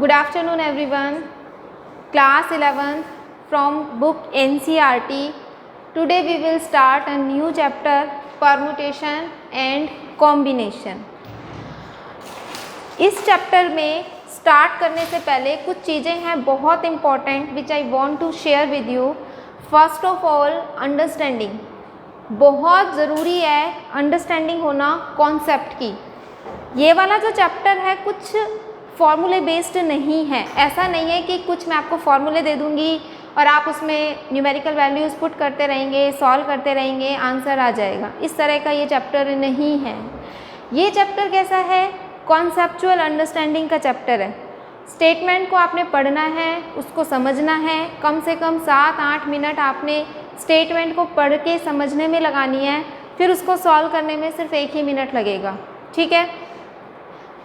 Good afternoon everyone. Class 11th from book NCERT. Today we will start a new chapter, permutation and combination. इस chapter में start करने से पहले कुछ चीज़ें हैं बहुत important which I want to share with you. First of all understanding. बहुत ज़रूरी है अंडरस्टैंडिंग होना कॉन्सेप्ट की. ये वाला जो चैप्टर है कुछ फॉर्मूले बेस्ड नहीं है. ऐसा नहीं है कि कुछ मैं आपको फॉर्मूले दे दूँगी और आप उसमें न्यूमेरिकल वैल्यूज़ पुट करते रहेंगे, सॉल्व करते रहेंगे, आंसर आ जाएगा. इस तरह का ये चैप्टर नहीं है. ये चैप्टर कैसा है? कॉन्सेप्चुअल अंडरस्टैंडिंग का चैप्टर है. स्टेटमेंट को आपने पढ़ना है, उसको समझना है. कम से कम 7-8 मिनट आपने स्टेटमेंट को पढ़ के समझने में लगानी है. फिर उसको सॉल्व करने में सिर्फ 1 ही मिनट लगेगा. ठीक है.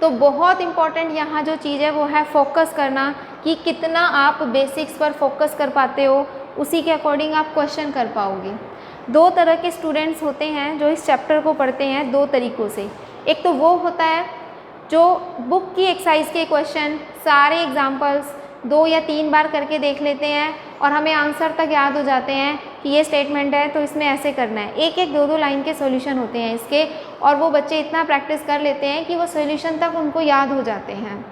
तो बहुत इम्पॉर्टेंट यहाँ जो चीज़ है वो है फोकस करना कि कितना आप बेसिक्स पर फोकस कर पाते हो. उसी के अकॉर्डिंग आप क्वेश्चन कर पाओगे. 2 तरह के स्टूडेंट्स होते हैं जो इस चैप्टर को पढ़ते हैं 2 तरीक़ों से. एक तो वो होता है जो बुक की एक्सरसाइज के क्वेश्चन सारे एग्जाम्पल्स 2 या 3 बार करके देख लेते हैं और हमें आंसर तक याद हो जाते हैं कि ये स्टेटमेंट है तो इसमें ऐसे करना है. 1-1, 2-2 लाइन के सॉल्यूशन होते हैं इसके और वो बच्चे इतना प्रैक्टिस कर लेते हैं कि वो सॉल्यूशन तक उनको याद हो जाते हैं.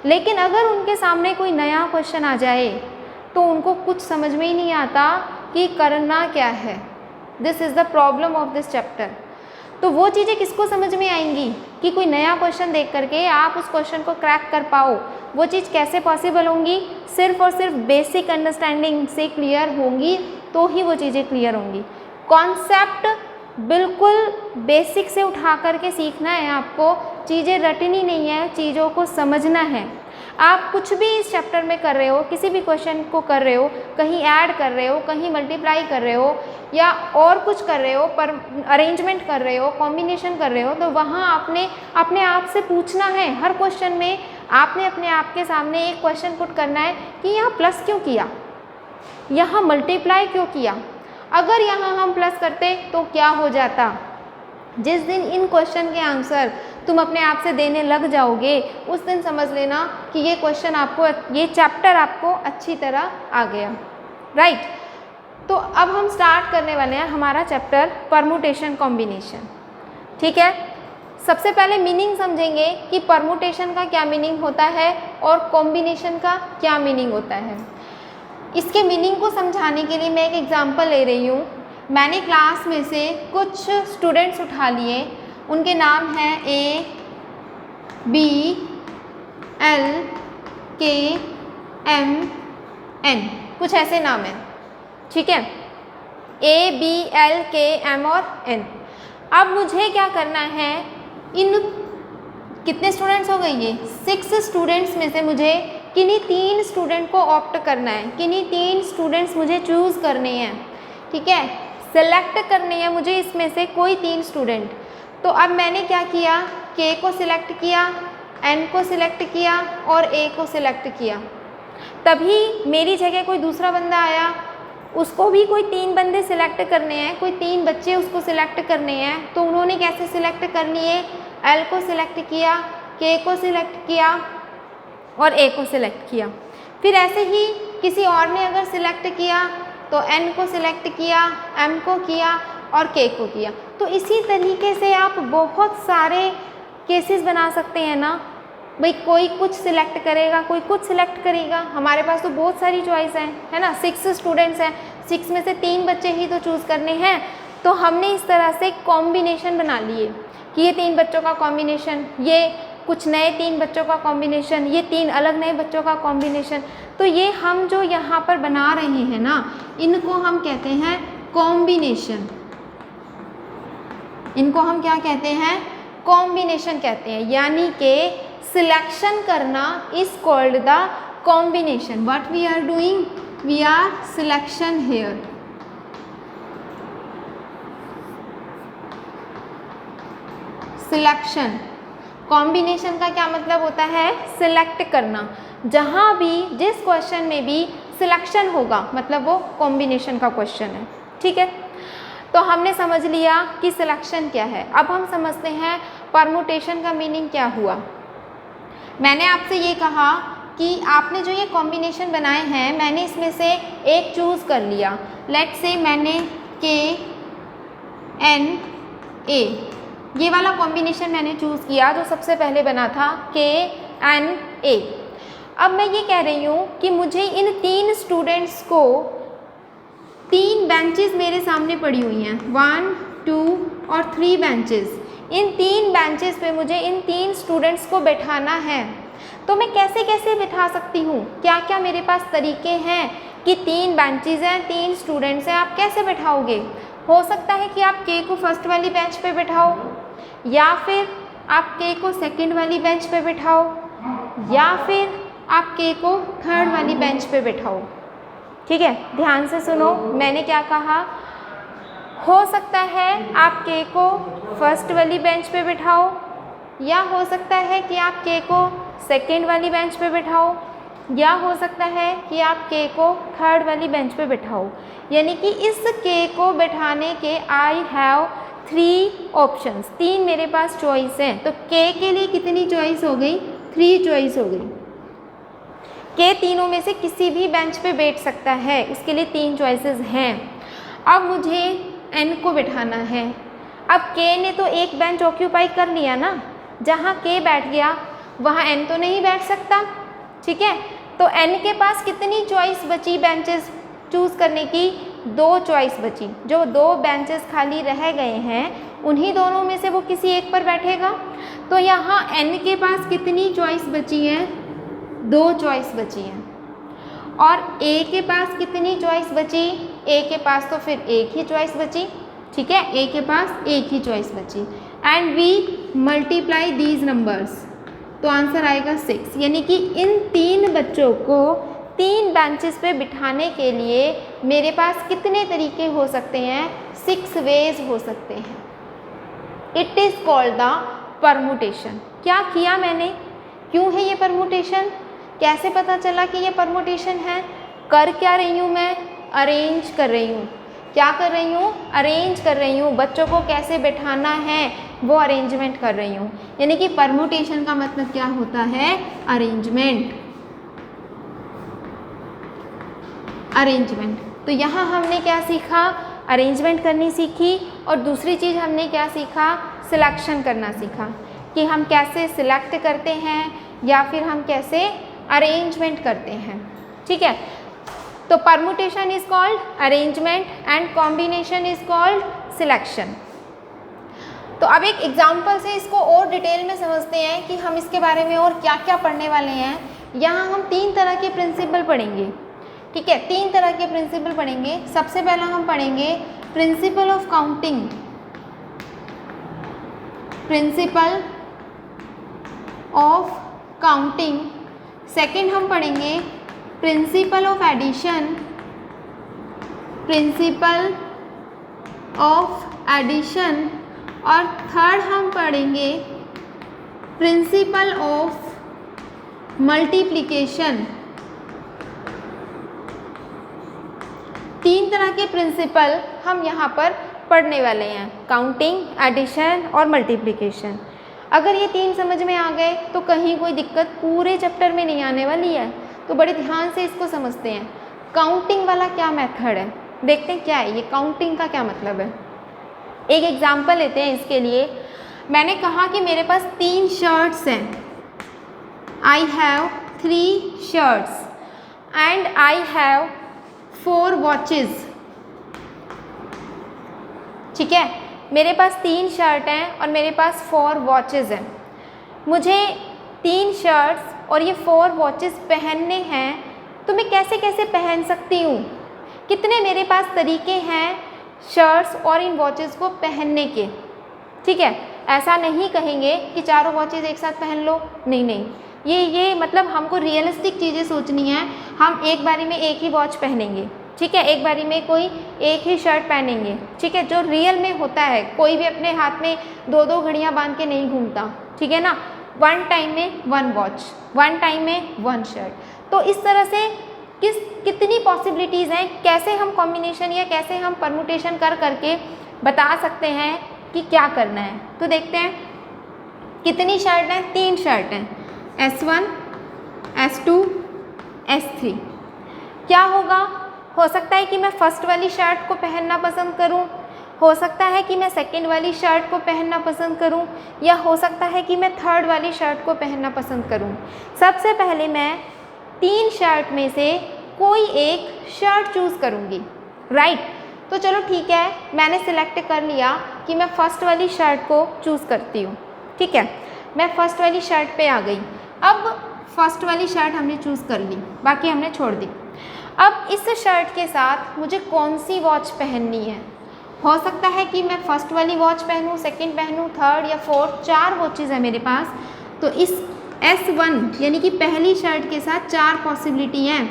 लेकिन अगर उनके सामने कोई नया क्वेश्चन आ जाए तो उनको कुछ समझ में ही नहीं आता कि करना क्या है. This is the problem of this chapter. तो वो चीज़ें किसको समझ में आएंगी कि कोई नया क्वेश्चन देख करके आप उस क्वेश्चन को क्रैक कर पाओ. वो चीज़ कैसे पॉसिबल होंगी? सिर्फ और सिर्फ बेसिक अंडरस्टैंडिंग से क्लियर होंगी तो ही वो चीज़ें क्लियर होंगी. कॉन्सेप्ट बिल्कुल बेसिक से उठा करके सीखना है आपको. चीज़ें रटनी नहीं है, चीज़ों को समझना है. आप कुछ भी इस चैप्टर में कर रहे हो, किसी भी क्वेश्चन को कर रहे हो, कहीं ऐड कर रहे हो, कहीं मल्टीप्लाई कर रहे हो या और कुछ कर रहे हो, पर अरेंजमेंट कर रहे हो, कॉम्बिनेशन कर रहे हो, तो वहाँ आपने अपने आप से पूछना है. हर क्वेश्चन में आपने अपने आप के सामने एक क्वेश्चन पुट करना है कि यहाँ प्लस क्यों किया, यहाँ मल्टीप्लाई क्यों किया, अगर यहाँ हम प्लस करते तो क्या हो जाता. जिस दिन इन क्वेश्चन के आंसर तुम अपने आप से देने लग जाओगे उस दिन समझ लेना कि ये क्वेश्चन आपको, ये चैप्टर आपको अच्छी तरह आ गया. राइट. तो अब हम स्टार्ट करने वाले हैं हमारा चैप्टर परमुटेशन कॉम्बिनेशन. ठीक है. सबसे पहले मीनिंग समझेंगे कि परमुटेशन का क्या मीनिंग होता है और कॉम्बिनेशन का क्या मीनिंग होता है. इसके मीनिंग को समझाने के लिए मैं एक एग्जांपल ले रही हूँ. मैंने क्लास में से कुछ स्टूडेंट्स उठा लिए. उनके नाम हैं A, B, L, K, M, N. कुछ ऐसे नाम हैं. ठीक है. A, B, L, K, M और N. अब मुझे क्या करना है, इन कितने स्टूडेंट्स हो गए, ये 6 स्टूडेंट्स में से मुझे किन्हीं 3 स्टूडेंट को ऑप्ट करना है. किन्हीं 3 स्टूडेंट्स मुझे चूज़ करने हैं. ठीक है. सेलेक्ट करने हैं मुझे इसमें से कोई 3 स्टूडेंट. तो अब मैंने क्या किया, K को सिलेक्ट किया, N को सिलेक्ट किया और A को सिलेक्ट किया. तभी मेरी जगह कोई दूसरा बंदा आया, उसको भी कोई 3 बंदे सिलेक्ट करने हैं, कोई 3 बच्चे उसको सिलेक्ट करने हैं. तो उन्होंने कैसे सिलेक्ट कर लिए, L को सिलेक्ट किया, K को सिलेक्ट किया और A को सिलेक्ट किया. फिर ऐसे ही किसी और ने अगर सिलेक्ट किया तो N को सिलेक्ट किया, M को किया और K को किया. तो इसी तरीके से आप बहुत सारे केसेस बना सकते हैं ना. भाई कोई कुछ सिलेक्ट करेगा, कोई कुछ सिलेक्ट करेगा. हमारे पास तो बहुत सारी चॉइस है ना. 6 स्टूडेंट्स हैं, 6 में से 3 बच्चे ही तो चूज़ करने हैं. तो हमने इस तरह से कॉम्बिनेशन बना लिए कि ये 3 बच्चों का कॉम्बिनेशन, ये कुछ नए 3 बच्चों का कॉम्बिनेशन, ये 3 अलग नए बच्चों का कॉम्बिनेशन. तो ये हम जो यहाँ पर बना रहे हैं ना, इनको हम कहते हैं कॉम्बिनेशन. इनको हम क्या कहते हैं, कॉम्बिनेशन कहते हैं. यानी कि सिलेक्शन करना is called the combination. What we are doing, we are selection here. Selection. Combination का क्या मतलब होता है, सिलेक्ट करना. जहाँ भी जिस क्वेश्चन में भी सिलेक्शन होगा मतलब वो कॉम्बिनेशन का क्वेश्चन है. ठीक है. तो हमने समझ लिया कि सिलेक्शन क्या है. अब हम समझते हैं परमुटेशन का मीनिंग क्या हुआ. मैंने आपसे ये कहा कि आपने जो ये कॉम्बिनेशन बनाए हैं, मैंने इसमें से एक चूज़ कर लिया। लेट्स से मैंने KNA ये वाला कॉम्बिनेशन मैंने चूज़ किया जो सबसे पहले बना था KNA। अब मैं ये कह रही हूँ कि मुझे इन 3 स्टूडेंट्स को 3 बेंचेस मेरे सामने पड़ी हुई हैं, 1, 2 और 3 बेंचेस। इन 3 बेंचेस पे मुझे इन 3 स्टूडेंट्स को बैठाना है। तो मैं कैसे कैसे बिठा सकती हूँ, क्या क्या मेरे पास तरीके हैं कि 3 बेंचेस हैं, 3 स्टूडेंट्स हैं, आप कैसे बैठाओगे? हो सकता है कि आप K को फर्स्ट वाली बेंच पे बैठाओ, या फिर आप K को सेकंड वाली बेंच पे बैठाओ, या फिर आप K को थर्ड वाली बेंच पे बैठाओ। ठीक है, ध्यान से सुनो मैंने क्या कहा। हो सकता है आप K को फर्स्ट वाली बेंच पे बिठाओ, या हो सकता है कि आप K को सेकंड वाली बेंच पे बिठाओ, या हो सकता है कि आप K को थर्ड वाली बेंच पे बिठाओ। यानी कि इस K को बैठाने के आई हैव 3 ऑप्शंस, 3 मेरे पास चॉइस हैं। तो K के लिए कितनी चॉइस हो गई? 3 चॉइस हो गई। K तीनों में से किसी भी बेंच पे बैठ सकता है, उसके लिए 3 चॉइसेस हैं। अब मुझे N को बिठाना है। अब K ने तो एक बेंच ऑक्यूपाई कर लिया ना, जहाँ K बैठ गया वहाँ N तो नहीं बैठ सकता। ठीक है, तो N के पास कितनी चॉइस बची बेंचेस चूज़ करने की? 2 चॉइस बची। जो 2 बेंचेस खाली रह गए हैं उन्हीं दोनों में से वो किसी एक पर बैठेगा। तो यहाँ N के पास कितनी चॉइस बची है? 2 चॉइस बची हैं। और A के पास कितनी चॉइस बची? A के पास तो फिर एक ही चॉइस बची। ठीक है, A के पास एक ही चॉइस बची। And we multiply these numbers, तो आंसर आएगा 6। यानी कि इन 3 बच्चों को 3 बेंचेस पे बिठाने के लिए मेरे पास कितने तरीके हो सकते हैं? 6 वेज हो सकते हैं। It is called the permutation. क्या किया मैंने? क्यों है ये परमुटेशन? कैसे पता चला कि ये परमुटेशन है? कर क्या रही हूँ मैं? अरेंज कर रही हूँ। क्या कर रही हूँ? अरेंज कर रही हूँ। बच्चों को कैसे बैठाना है वो अरेंजमेंट कर रही हूँ। यानी कि परमुटेशन का मतलब क्या होता है? अरेंजमेंट। अरेंजमेंट। तो यहाँ हमने क्या सीखा? अरेंजमेंट करनी सीखी। और दूसरी चीज़ हमने क्या सीखा? सिलेक्शन करना सीखा, कि हम कैसे सिलेक्ट करते हैं या फिर हम कैसे अरेंजमेंट करते हैं। ठीक है, तो permutation is called arrangement and combination is called selection. तो अब एक एग्जांपल से इसको और डिटेल में समझते हैं कि हम इसके बारे में और क्या क्या पढ़ने वाले हैं। यहाँ हम 3 तरह के प्रिंसिपल पढ़ेंगे। ठीक है, 3 तरह के प्रिंसिपल पढ़ेंगे। सबसे पहला हम पढ़ेंगे principle of counting, principle of counting. Second हम पढ़ेंगे principle of addition, principle of addition. और थर्ड हम पढ़ेंगे प्रिंसिपल ऑफ मल्टीप्लिकेशन। 3 तरह के प्रिंसिपल हम यहाँ पर पढ़ने वाले हैं, काउंटिंग, एडिशन और मल्टीप्लिकेशन। अगर ये 3 समझ में आ गए तो कहीं कोई दिक्कत पूरे चैप्टर में नहीं आने वाली है। तो बड़े ध्यान से इसको समझते हैं। काउंटिंग वाला क्या मेथड है, देखते हैं क्या है ये काउंटिंग का क्या मतलब है। एक एग्जांपल लेते हैं इसके लिए। मैंने कहा कि मेरे पास 3 शर्ट्स हैं। I have 3 shirts and I have 4 watches. ठीक है, मेरे पास 3 शर्ट हैं और मेरे पास 4 वॉचेस हैं। मुझे 3 शर्ट्स और ये 4 वॉचेस पहनने हैं, तो मैं कैसे कैसे पहन सकती हूँ? कितने मेरे पास तरीके हैं शर्ट्स और इन वॉचेस को पहनने के। ठीक है, ऐसा नहीं कहेंगे कि चारों वॉचेस एक साथ पहन लो, नहीं नहीं, ये मतलब हमको रियलिस्टिक चीज़ें सोचनी है। हम एक बारी में एक ही वॉच पहनेंगे, ठीक है, एक बारी में कोई एक ही शर्ट पहनेंगे, ठीक है, जो रियल में होता है। कोई भी अपने हाथ में 2-2 घड़ियाँ बांध के नहीं घूमता, ठीक है ना। 1 टाइम में 1 वॉच, 1 टाइम में 1 शर्ट। तो इस तरह से कितनी पॉसिबिलिटीज़ हैं, कैसे हम कॉम्बिनेशन या कैसे हम परमुटेशन कर करके बता सकते हैं कि क्या करना है। तो देखते हैं कितनी शर्ट हैं, 3 शर्ट हैं, S1, S2, S3। क्या होगा? हो सकता है कि मैं फर्स्ट वाली शर्ट को पहनना पसंद करूं, हो सकता है कि मैं सेकंड वाली शर्ट को पहनना पसंद करूं, या हो सकता है कि मैं थर्ड वाली शर्ट को पहनना पसंद करूं। सबसे पहले मैं 3 शर्ट में से कोई एक शर्ट चूज़ करूंगी, राइट। तो चलो ठीक है, मैंने सिलेक्ट कर लिया कि मैं फ़र्स्ट वाली शर्ट को चूज़ करती हूँ। ठीक है, मैं फ़र्स्ट वाली शर्ट पे आ गई। अब फर्स्ट वाली शर्ट हमने चूज़ कर ली, बाकी हमने छोड़ दी। अब इस शर्ट के साथ मुझे कौन सी वॉच पहननी है? हो सकता है कि मैं फ़र्स्ट वाली वॉच पहनूँ, सेकंड पहनूँ, थर्ड या फोर्थ, 4 वॉचेज़ है मेरे पास। तो इस S1 यानी कि पहली शर्ट के साथ 4 पॉसिबिलिटी हैं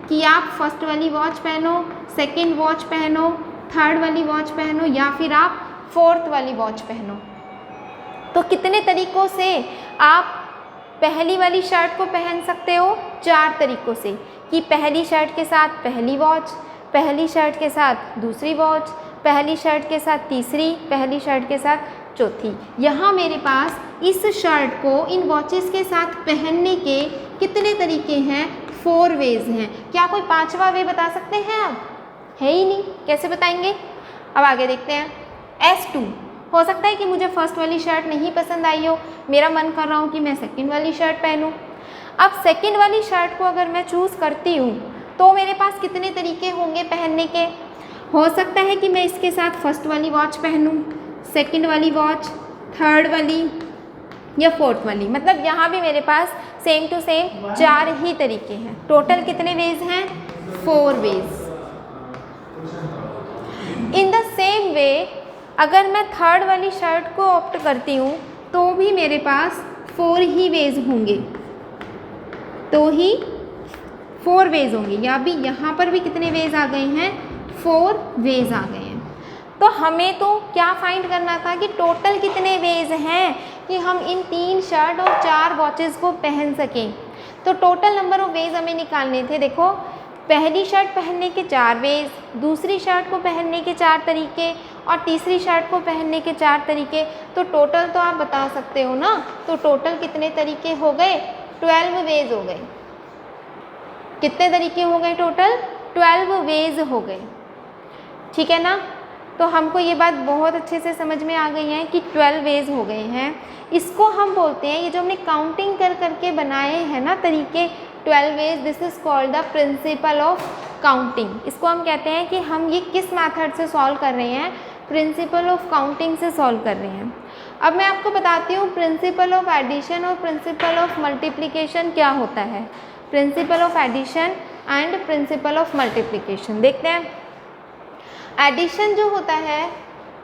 कि आप फर्स्ट वाली वॉच पहनो, सेकंड वॉच पहनो, थर्ड वाली वॉच पहनो, या फिर आप फोर्थ वाली वॉच पहनो। तो कितने तरीक़ों से आप पहली वाली शर्ट को पहन सकते हो? 4 तरीक़ों से, कि पहली शर्ट के साथ पहली वॉच, पहली शर्ट के साथ दूसरी वॉच, पहली शर्ट के साथ तीसरी, पहली शर्ट के साथ चौथी। यहाँ मेरे पास इस शर्ट को इन वॉचेस के साथ पहनने के कितने तरीके हैं? 4 वेज़ हैं। क्या कोई 5वां वे बता सकते हैं आप? है ही नहीं, कैसे बताएंगे? अब आगे देखते हैं। S2, हो सकता है कि मुझे फर्स्ट वाली शर्ट नहीं पसंद आई हो, मेरा मन कर रहा हो कि मैं सेकंड वाली शर्ट पहनूं। अब सेकंड वाली शर्ट को अगर मैं चूज़ करती हूँ तो मेरे पास कितने तरीके होंगे पहनने के? हो सकता है कि मैं इसके साथ फर्स्ट वाली वॉच पहनूं, सेकंड वाली वॉच, थर्ड वाली या फोर्थ वाली। मतलब यहाँ भी मेरे पास सेम टू सेम 4 ही तरीके हैं। टोटल कितने वेज हैं? 4 ways. In the same way अगर मैं थर्ड वाली शर्ट को ऑप्ट करती हूँ तो भी मेरे पास 4 ही वेज होंगे, तो ही 4 वेज होंगे। या भी यहाँ पर भी कितने वेज आ गए हैं? 4 वेज आ गए हैं। तो हमें तो क्या फाइंड करना था कि टोटल कितने वेज हैं कि हम इन 3 शर्ट और 4 वॉचेस को पहन सकें। तो टोटल नंबर ऑफ वेज हमें निकालने थे। देखो, पहली शर्ट पहनने के 4 वेज, दूसरी शर्ट को पहनने के 4 तरीके और तीसरी शर्ट को पहनने के 4 तरीके। तो टोटल तो आप बता सकते हो ना। तो टोटल कितने तरीके हो गए? 12 वेज हो गए। कितने तरीके हो गए टोटल? 12 वेज हो गए। ठीक है ना। तो हमको ये बात बहुत अच्छे से समझ में आ गई है कि 12 वेज हो गए हैं। इसको हम बोलते हैं, ये जो हमने काउंटिंग कर करके बनाए हैं ना तरीके, 12 ways, this is called the principle of counting. इसको हम कहते हैं कि हम ये किस मेथड से सॉल्व कर रहे हैं? प्रिंसिपल ऑफ काउंटिंग से सॉल्व कर रहे हैं। अब मैं आपको बताती हूँ प्रिंसिपल ऑफ एडिशन और प्रिंसिपल ऑफ मल्टीप्लिकेशन क्या होता है। Principle of addition and principle of multiplication देखते हैं। एडिशन जो होता है,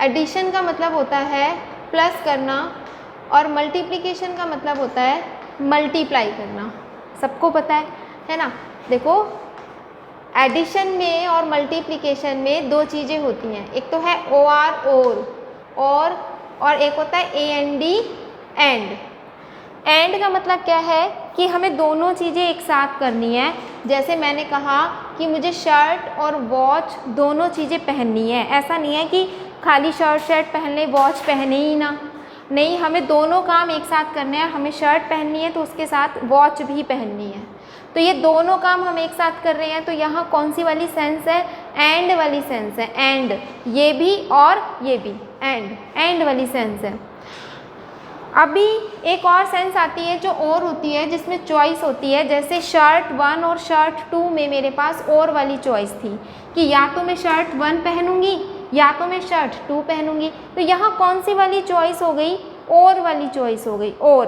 एडिशन का मतलब होता है प्लस करना, और मल्टीप्लिकेशन का मतलब होता है मल्टीप्लाई करना। सबको पता है ना। देखो, एडिशन में और मल्टीप्लिकेशन में 2 चीज़ें होती हैं। एक तो है OR और एक होता है AND एंड। एंड का मतलब क्या है कि हमें दोनों चीज़ें एक साथ करनी है। जैसे मैंने कहा कि मुझे शर्ट और वॉच दोनों चीज़ें पहननी है। ऐसा नहीं है कि खाली शर्ट पहन ले, वॉच पहने ही ना। नहीं, हमें दोनों काम एक साथ करने हैं। हमें शर्ट पहननी है तो उसके साथ वॉच भी पहननी है। तो ये दोनों काम हम एक साथ कर रहे हैं। तो यहाँ कौन सी वाली सेंस है? एंड वाली सेंस है। एंड, ये भी और ये भी, एंड वाली सेंस है। अभी एक और सेंस आती है जो और होती है, जिसमें चॉइस होती है। जैसे शर्ट 1 और शर्ट 2 में मेरे पास और वाली चॉइस थी कि या तो मैं शर्ट 1 पहनूंगी या तो मैं शर्ट 2 पहनूंगी। तो यहाँ कौन सी वाली चॉइस हो गई? और वाली चॉइस हो गई। और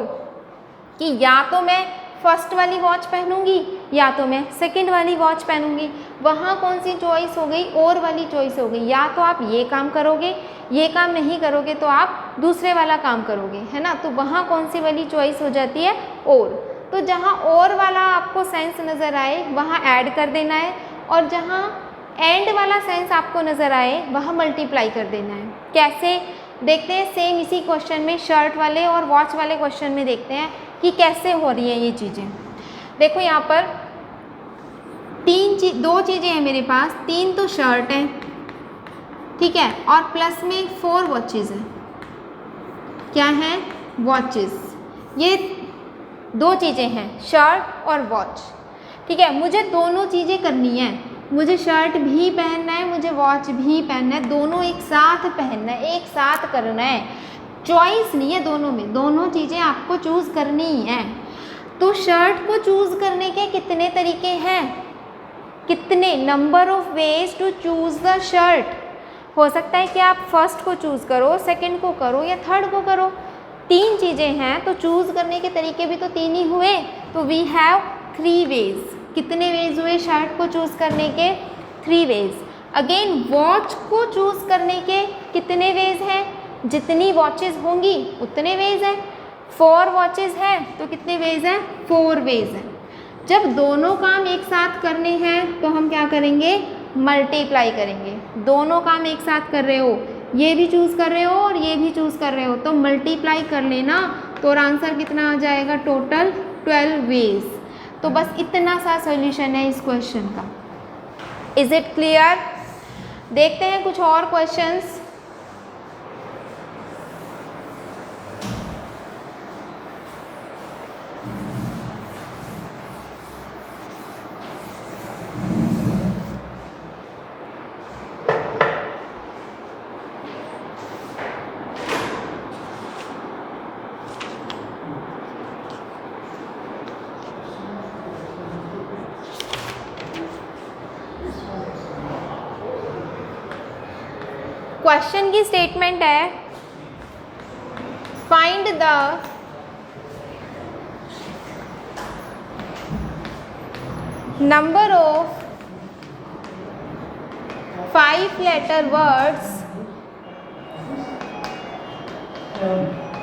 कि या तो मैं फर्स्ट वाली वॉच पहनूंगी या तो मैं सेकंड वाली वॉच पहनूंगी। वहाँ कौन सी चॉइस हो गई? और वाली चॉइस हो गई। या तो आप ये काम करोगे, ये काम नहीं करोगे तो आप दूसरे वाला काम करोगे, है ना। तो वहाँ कौन सी वाली चॉइस हो जाती है? और। तो जहाँ और वाला आपको सेंस नज़र आए वहाँ ऐड कर देना है, और जहाँ एंड वाला सेंस आपको नज़र आए वहाँ मल्टीप्लाई कर देना है। कैसे देखते हैं? सेम इसी क्वेश्चन में, शर्ट वाले और वॉच वाले क्वेश्चन में देखते हैं कि कैसे हो रही हैं ये चीज़ें। देखो यहाँ पर 2 चीज़ें हैं मेरे पास। 3 तो शर्ट हैं, ठीक है, और प्लस में 4 वॉचेज़ हैं। क्या हैं? वॉचेस। ये दो चीज़ें हैं, शर्ट और वॉच। ठीक है, मुझे दोनों चीज़ें करनी है, मुझे शर्ट भी पहनना है, मुझे वॉच भी पहनना है, दोनों एक साथ पहनना है, एक साथ करना है, चॉइस नहीं है दोनों में, दोनों चीज़ें आपको चूज़ करनी ही हैं। तो शर्ट को चूज़ करने के कितने तरीके हैं, कितने number of ways to choose the shirt. हो सकता है कि आप फर्स्ट को चूज़ करो, सेकंड को करो या थर्ड को करो, तीन चीज़ें हैं तो चूज़ करने के तरीके भी तो तीन ही हुए। तो वी हैव 3 वेज। कितने वेज हुए शर्ट को चूज़ करने के, 3 वेज। अगेन वॉच को चूज़ करने के कितने वेज हैं, जितनी वॉचेस होंगी उतने वेज हैं। 4 वॉचेस हैं तो कितने वेज हैं, 4 वेज हैं। जब दोनों काम एक साथ करने हैं तो हम क्या करेंगे, मल्टीप्लाई करेंगे। दोनों काम एक साथ कर रहे हो, ये भी चूज़ कर रहे हो और ये भी चूज़ कर रहे हो, तो मल्टीप्लाई कर लेना, तो आंसर कितना आ जाएगा, टोटल 12 वेज। तो बस इतना सा सॉल्यूशन है इस क्वेश्चन का। Is it clear? देखते हैं कुछ और क्वेश्चंस। क्वेश्चन की स्टेटमेंट है, find the number of 5 letter words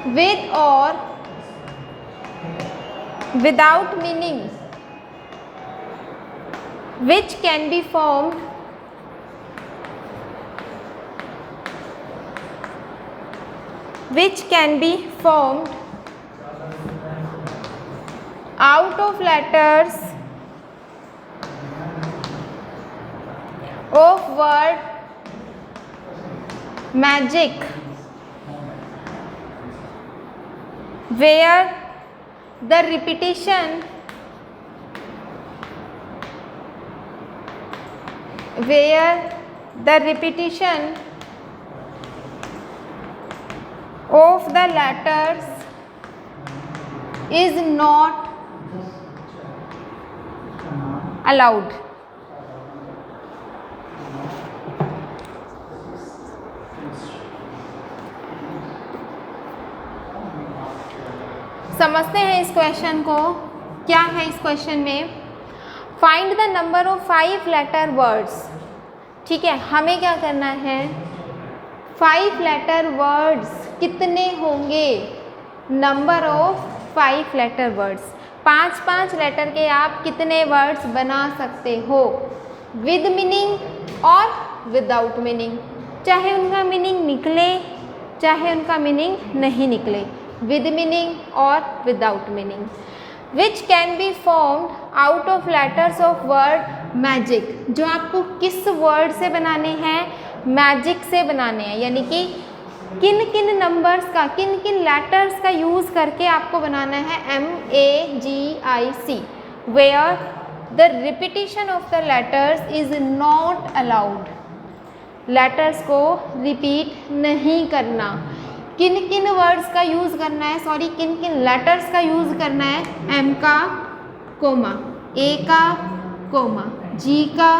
with or without meaning which can be formed out of letters of word magic where the repetition of the letters is not allowed। समझते हैं इस question को। क्या है इस question में, find the number of 5 letter words. ठीक है, हमें क्या करना है, 5 लेटर वर्ड्स कितने होंगे, number of 5 letter words, 5-5 letter के आप कितने वर्ड्स बना सकते हो, विद मीनिंग और विदाउट मीनिंग, चाहे उनका मीनिंग निकले चाहे उनका मीनिंग नहीं निकले, विद मीनिंग और without meaning, which can be formed out of letters of word magic. जो आपको किस वर्ड से बनाने हैं, मैजिक से बनाने हैं, यानी कि किन किन नंबर्स का, किन किन लेटर्स का यूज़ करके आपको बनाना है MAGIC, where the repetition of the letters is not allowed. Letters को रिपीट नहीं करना। किन किन वर्ड्स का यूज़ करना है, सॉरी किन किन लेटर्स का यूज़ करना है, M का कोमा, A का कोमा, G का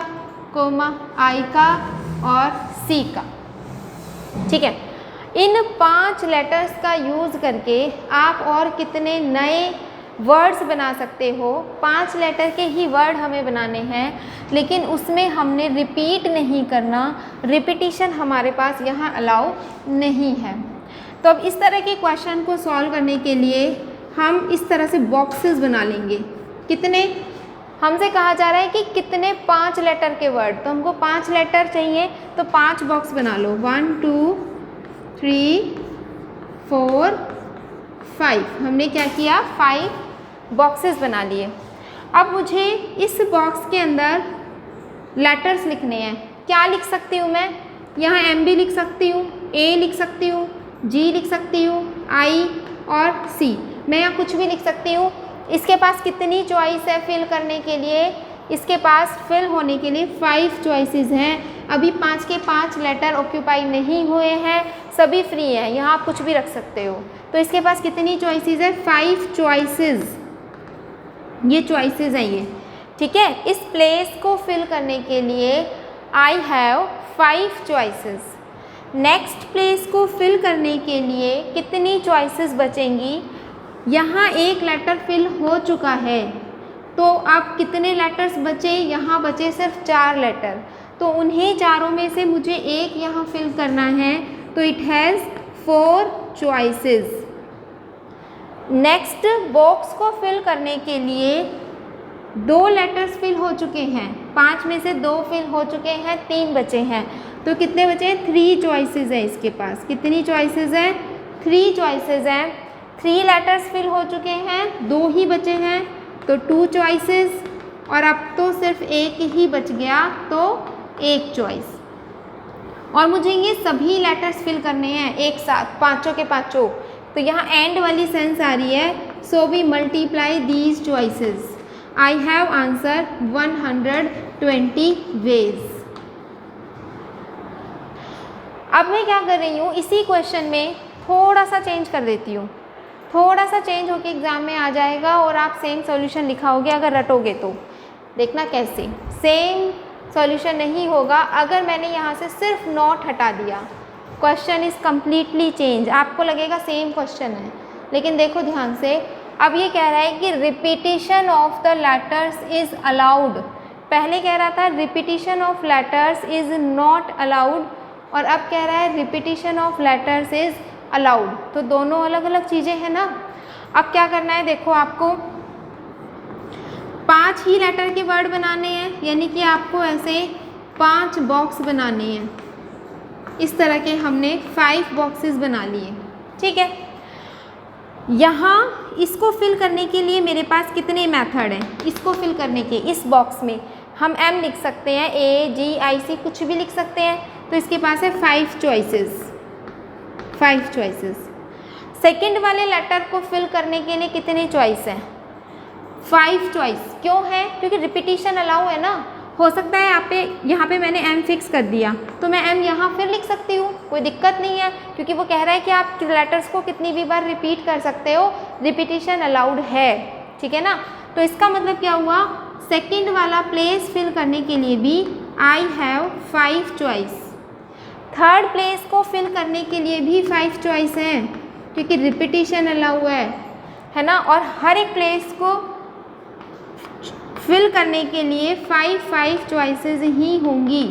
कोमा, I का और C का। ठीक है, इन 5 लेटर्स का यूज़ करके आप और कितने नए वर्ड्स बना सकते हो। 5 लेटर के ही वर्ड हमें बनाने हैं, लेकिन उसमें हमने रिपीट नहीं करना, रिपीटिशन हमारे पास यहाँ अलाउ नहीं है। तो अब इस तरह के क्वेश्चन को सॉल्व करने के लिए हम इस तरह से बॉक्सेस बना लेंगे। कितने, हमसे कहा जा रहा है कि कितने 5 लेटर के वर्ड, तो हमको 5 लेटर चाहिए, तो 5 बॉक्स बना लो, 1 2 3 4 5। हमने क्या किया, 5 बॉक्सेस बना लिए। अब मुझे इस बॉक्स के अंदर लेटर्स लिखने हैं। क्या लिख सकती हूँ मैं, यहाँ M भी लिख सकती हूँ, A लिख सकती हूँ, G लिख सकती हूँ, I और C। मैं यहाँ कुछ भी लिख सकती हूँ। इसके पास कितनी चॉइस है फिल करने के लिए? इसके पास फिल होने के लिए 5 चॉइसेस हैं। अभी 5 के 5 लेटर ऑक्यूपाई नहीं हुए हैं, सभी फ्री हैं, यहाँ आप कुछ भी रख सकते हो। तो इसके पास कितनी चॉइसेस है? 5 चॉइसेस, ये चॉइसेस हैं ये, ठीक है। इस प्लेस को फिल करने के लिए I have 5 choices. Next place को फिल करने के लिए कितनी चॉइसेस बचेंगी? यहाँ एक लेटर फिल हो चुका है, तो अब कितने लेटर्स बचे? यहाँ बचे सिर्फ 4 लेटर, तो उन्हीं चारों में से मुझे एक यहाँ फिल करना है, तो it has 4 choices. Next box को फिल करने के लिए 2 लेटर्स फिल हो चुके हैं, 5 में से 2 फिल हो चुके हैं, 3 बचे हैं, तो कितने बचे हैं? 3 चॉइसेस हैं इसके पास। कितनी चॉइसेस हैं? 3 चॉइसेस हैं। 3 लेटर्स फिल हो चुके हैं, 2 ही बचे हैं, तो 2 चॉइसेस, और अब तो सिर्फ एक ही बच गया, तो 1 चॉइस। और मुझे ये सभी लेटर्स फिल करने हैं एक साथ, पाँचों के पाँचों, तो यहाँ एंड वाली सेंस आ रही है, so we multiply these choices. I have answer 120 ways. अब मैं क्या कर रही हूँ, इसी क्वेश्चन में थोड़ा सा चेंज कर देती हूँ, थोड़ा सा चेंज होकर एग्ज़ाम में आ जाएगा और आप सेम सॉल्यूशन लिखाओगे अगर रटोगे तो। देखना कैसे, सेम सॉल्यूशन नहीं होगा अगर मैंने यहाँ से सिर्फ नॉट हटा दिया। क्वेश्चन इज़ कम्प्लीटली चेंज, आपको लगेगा सेम क्वेश्चन है, लेकिन देखो ध्यान से, अब ये कह रहा है कि repetition of the letters is allowed. पहले कह रहा था repetition of letters is not allowed, और अब कह रहा है repetition of letters is allowed, तो दोनों अलग अलग चीज़ें हैं ना। अब क्या करना है, देखो आपको 5 ही लेटर के वर्ड बनाने हैं, यानी कि आपको ऐसे 5 बॉक्स बनाने हैं। इस तरह के हमने 5 बॉक्सेस बना लिए, ठीक है। यहाँ इसको फिल करने के लिए मेरे पास कितने मेथड हैं? इसको फिल करने के, इस बॉक्स में हम M लिख सकते हैं, A G I C कुछ भी लिख सकते हैं, तो इसके पास है 5 चॉइसेस, 5 चॉइसेस। सेकेंड वाले लेटर को फिल करने के लिए कितने चॉइस हैं? 5 चॉइस। क्यों है? क्योंकि रिपीटिशन अलाउ है ना। हो सकता है यहाँ पे मैंने M फिक्स कर दिया, तो मैं M यहाँ फिर लिख सकती हूँ, कोई दिक्कत नहीं है, क्योंकि वो कह रहा है कि आप लेटर्स को कितनी भी बार रिपीट कर सकते हो, रिपीटिशन अलाउड है, ठीक है ना। तो इसका मतलब क्या हुआ, सेकेंड वाला प्लेस फिल करने के लिए भी I have 5 choice. Third place को फिल करने के लिए भी 5 चॉइस हैं, क्योंकि रिपीटिशन अलाउ है ना। और हर एक प्लेस को फिल करने के लिए 5 चॉइसेस ही होंगी,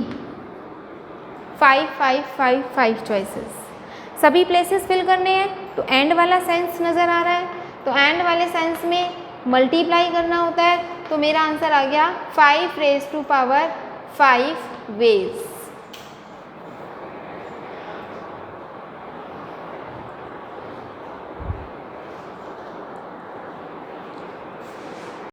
5 चॉइसेस। सभी प्लेसेस फिल करने हैं, तो एंड वाला सेंस नज़र आ रहा है, तो एंड वाले सेंस में मल्टीप्लाई करना होता है, तो मेरा आंसर आ गया 5 raised to power 5 वेज।